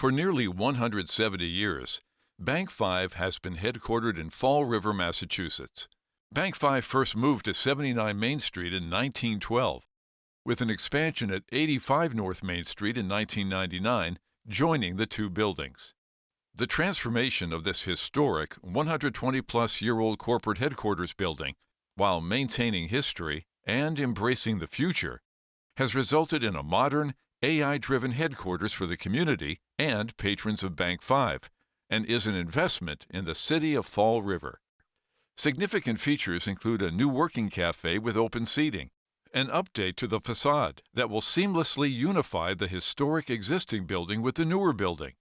For nearly 170 years, BankFive has been headquartered in Fall River, Massachusetts. BankFive first moved to 79 Main Street in 1912, with an expansion at 85 North Main Street in 1999, joining the two buildings. The transformation of this historic 120-plus-year-old corporate headquarters building, while maintaining history and embracing the future, has resulted in a modern, AI-driven headquarters for the community and patrons of BankFive, and is an investment in the city of Fall River. Significant features include a new working cafe with open seating, an update to the facade that will seamlessly unify the historic existing building with the newer building,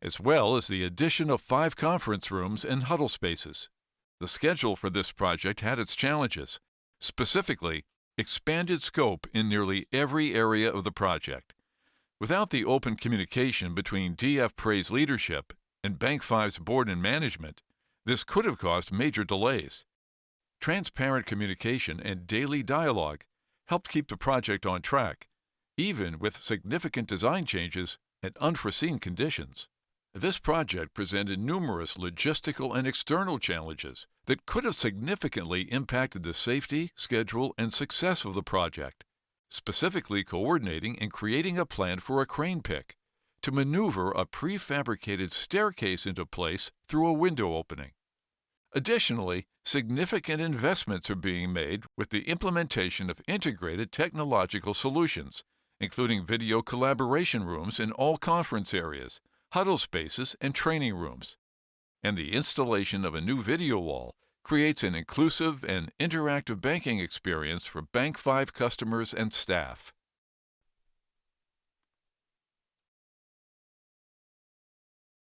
as well as the addition of 5 conference rooms and huddle spaces. The schedule for this project had its challenges, specifically expanded scope in nearly every area of the project. Without the open communication between DF Pre's leadership and BankFive's board and management, this could have caused major delays. Transparent communication and daily dialogue helped keep the project on track, even with significant design changes and unforeseen conditions. This project presented numerous logistical and external challenges that could have significantly impacted the safety, schedule, and success of the project, specifically coordinating and creating a plan for a crane pick to maneuver a prefabricated staircase into place through a window opening. Additionally, significant investments are being made with the implementation of integrated technological solutions, including video collaboration rooms in all conference areas, huddle spaces, and training rooms. And the installation of a new video wall creates an inclusive and interactive banking experience for BankFive customers and staff.